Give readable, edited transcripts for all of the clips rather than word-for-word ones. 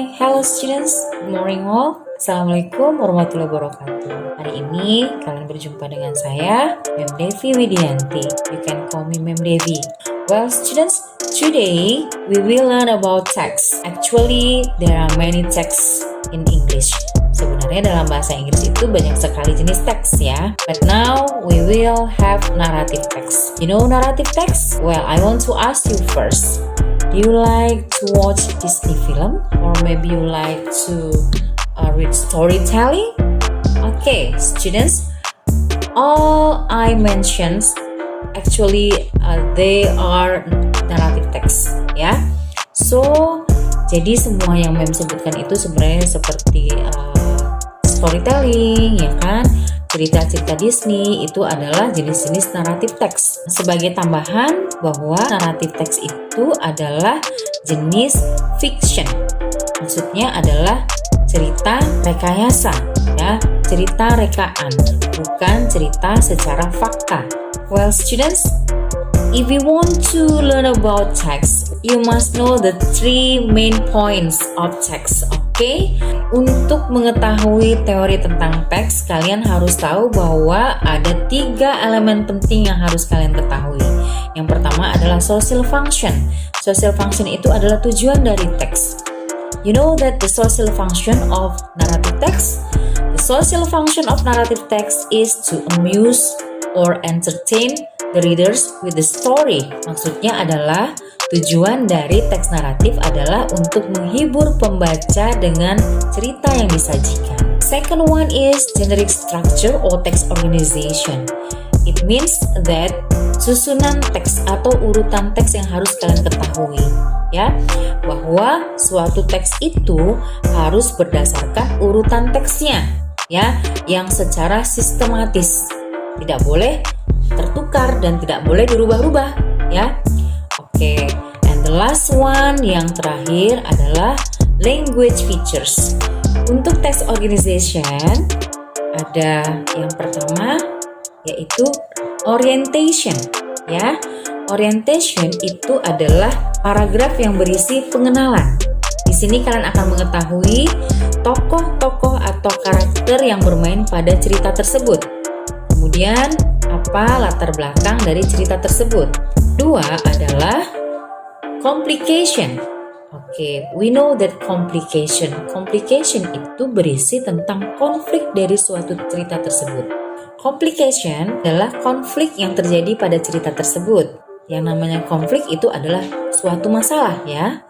Hello students, good morning all. Assalamualaikum warahmatullahi wabarakatuh. Hari ini kalian berjumpa dengan saya, Mem Devi Widianti. You can call me Mem Devi. Well students, today we will learn about text. Actually, there are many texts in English. Sebenarnya dalam bahasa Inggris itu banyak sekali jenis teks ya. But now we will have narrative text. You know narrative text? Well, I want to ask you first. Do you like to watch Disney film? Or maybe you like to read storytelling? Okay, students, all I mentioned actually they are narrative text ya. So, jadi semua yang Mem sebutkan itu sebenarnya seperti storytelling ya kan. Cerita-cerita Disney itu adalah jenis-jenis naratif teks. Sebagai tambahan bahwa naratif teks itu adalah jenis fiction. Maksudnya adalah cerita rekayasa, ya, cerita rekaan, bukan cerita secara fakta. Well, students, if you want to learn about text, you must know the three main points of text. Oke, untuk mengetahui teori tentang teks, kalian harus tahu bahwa ada 3 elemen penting yang harus kalian ketahui. Yang pertama adalah social function. Social function itu adalah tujuan dari teks. You know that the social function of narrative text? The social function of narrative text is to amuse or entertain the readers with the story. Maksudnya adalah tujuan dari teks naratif adalah untuk menghibur pembaca dengan cerita yang disajikan. Second one is generic structure or text organization. It means that susunan teks atau urutan teks yang harus kalian ketahui, ya, bahwa suatu teks itu harus berdasarkan urutan teksnya, ya, yang secara sistematis. Tidak boleh tertukar dan tidak boleh dirubah-rubah, ya. Oke, and the last one yang terakhir adalah language features. Untuk text organization ada yang pertama yaitu orientation, ya. Orientation itu adalah paragraf yang berisi pengenalan. Di sini kalian akan mengetahui tokoh-tokoh atau karakter yang bermain pada cerita tersebut. Kemudian apa latar belakang dari cerita tersebut. Dua adalah complication. Oke, we know that complication itu berisi tentang konflik dari suatu cerita tersebut. Complication adalah konflik yang terjadi pada cerita tersebut. Yang namanya konflik itu adalah suatu masalah ya.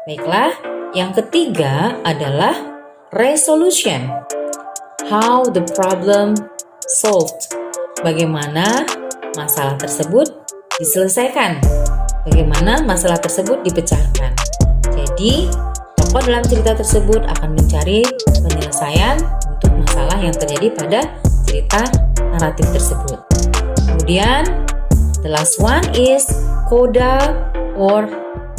Baiklah, yang ketiga adalah resolution. How the problem solved. Bagaimana masalah tersebut diselesaikan, bagaimana masalah tersebut dipecahkan. Jadi, tokoh dalam cerita tersebut akan mencari penyelesaian untuk masalah yang terjadi pada cerita naratif tersebut. Kemudian, the last one is coda or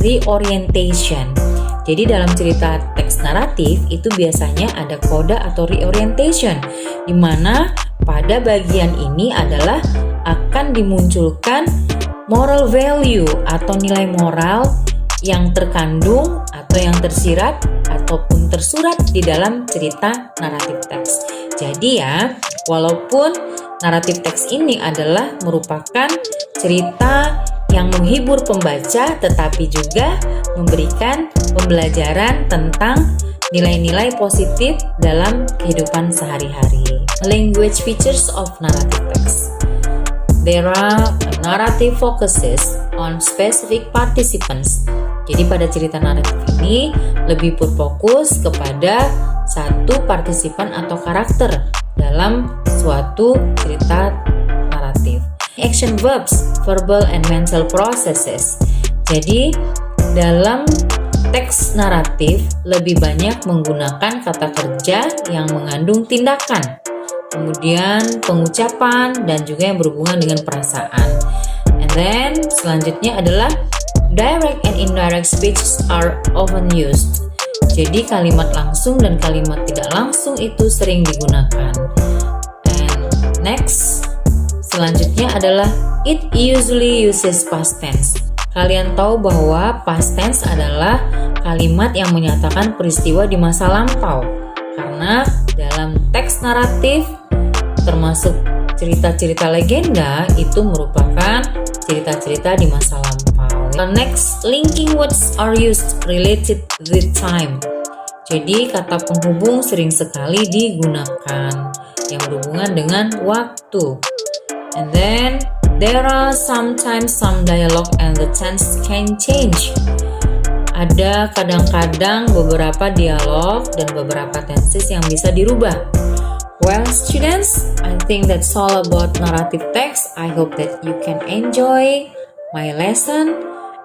reorientation. Jadi dalam cerita teks naratif itu biasanya ada coda atau reorientation, di mana pada bagian ini adalah akan dimunculkan moral value atau nilai moral yang terkandung atau yang tersirat ataupun tersurat di dalam cerita naratif teks. Jadi ya, walaupun naratif teks ini adalah merupakan cerita yang menghibur pembaca tetapi juga memberikan pembelajaran tentang nilai-nilai positif dalam kehidupan sehari-hari. Language features of narrative text. There are narrative focuses on specific participants. Jadi pada cerita naratif ini lebih berfokus kepada satu partisipan atau karakter dalam suatu cerita naratif. Action verbs, verbal and mental processes. Jadi dalam teks naratif lebih banyak menggunakan kata kerja yang mengandung tindakan, kemudian pengucapan dan juga yang berhubungan dengan perasaan. And then selanjutnya adalah direct and indirect speech are often used. Jadi kalimat langsung dan kalimat tidak langsung itu sering digunakan. And next, selanjutnya adalah it usually uses past tense. Kalian tahu bahwa past tense adalah kalimat yang menyatakan peristiwa di masa lampau. Karena dalam teks naratif termasuk cerita-cerita legenda itu merupakan cerita-cerita di masa lampau. Next, linking words are used related with time. Jadi kata penghubung sering sekali digunakan yang berhubungan dengan waktu. And then there are sometimes some dialogue and the tense can change. Ada kadang-kadang beberapa dialog dan beberapa tenses yang bisa dirubah. Well, students, I think that's all about narrative text. I hope that you can enjoy my lesson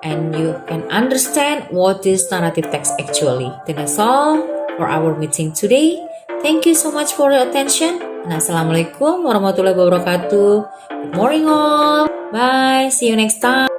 and you can understand what is narrative text actually. That's all for our meeting today. Thank you so much for your attention. And Assalamualaikum warahmatullahi wabarakatuh. Good morning all. Bye. See you next time.